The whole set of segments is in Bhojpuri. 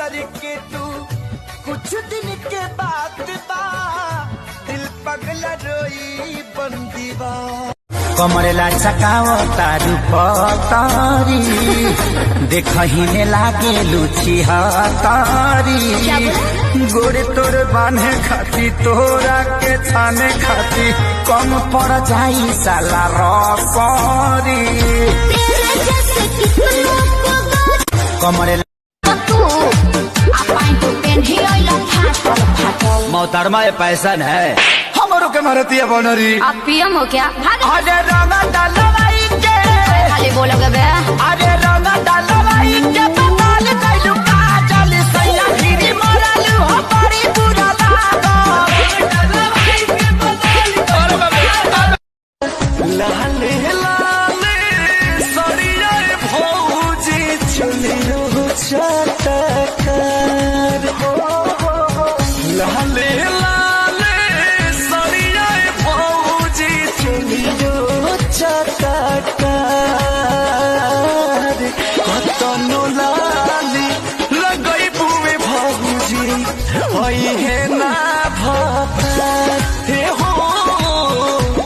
करके तू कुछ दिन के बाद दिल पगला रोई बंदीवा कमरेला चकाओ तारू पतारी देखही में लागे लुची हतारी गोरे तोर बांधे खाती तोरा के छाने खाती कम पड़ जाई साला रसरी कमरेला मोहतरमा ये पैसा है हमरो के मारती है बनरी आप पीएम हो क्या? अरे रंगा डालवाई के खाली बोलोगे बे अरे रंगा डालवाई के पताल कैलू काजल सैया गिरी मरल हो बड़ी बुरा लागो लाले लाले सरिया भौजी चलियो चटकर लाले है ना हे हो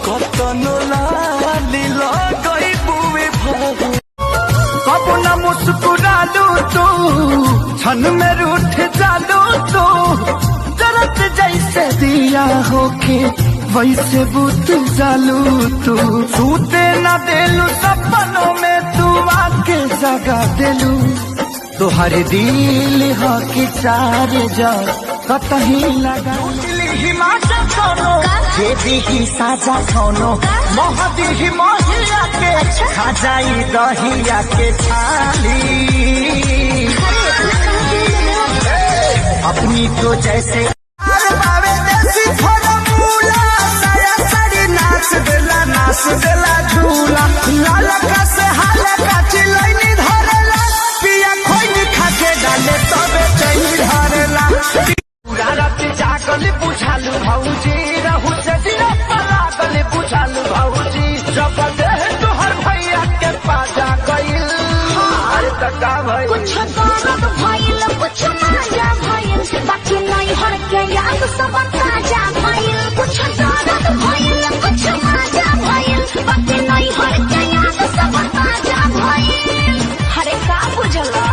कतनो लाली लगई बुए भागु कब न मुस्कुरालू तू छन में रूठ जालू तू जरत जैसे दिया होके वैसे बुत जालू तू सूते न देलू सपनों में तू आके जगा देलू तुहरे दिल हो कि चार जा कतही लगा हिमाचल कोनो देवी ही साजा कोनो मोहदी ही मोहिया के खा जाई दहिया के थाली अपनी तो जैसे नाच देला झूला लालका से हालका चिलैनी धरेला पिया खोई खाके डाले तबे चैनी धरेला पूरा रात जागल बुझालू भौजी रहू से दिन लागल बुझालू भौजी जब देह तोहर भैया के पाजा गइल अरे तका भाई कुछ दर्द भइल कुछ मजा भइल बाकी नहीं हर के याद सब ताजा भइल कुछ दर्द भइल कुछ मजा भइल बाकी नहीं हर के याद सब ताजा भइल हरे का बुझला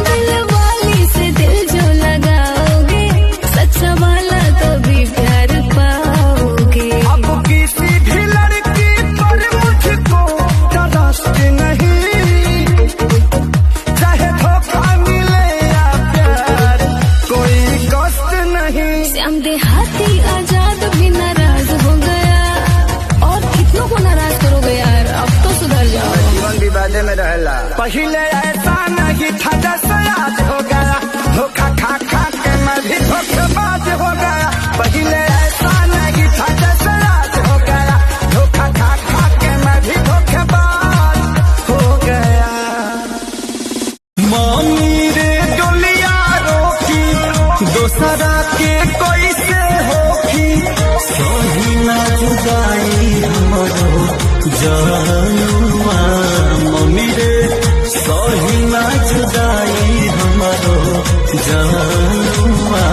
दिल वाली से दिल जो लगाओगे सच्चा वाला तभी प्यार पाओगे अब किसी भी लड़की पर मुझको तरस नहीं चाहे धोखा मिले या प्यार कोई कष्ट नहीं श्याम देहाती आजाद भी नाराज हो गया और कितनों को नाराज करोगे यार अब तो सुधर जाओ जीवन विवादे में रहला पहले ऐसा नहीं था जैसे आज हो गया धोखा खा खा के मैं भी धोखेबाज हो गया पहले ऐसा नहीं था जैसे आज हो गया धोखा खा खा के मैं भी धोखेबाज हो गया मम्मी रे डोलिया रोकी दोसरा के कोई से होखी सही ना जुदाई हमरो जानुआ मम्मी रे सही ना जुदाई हमरो जानुआ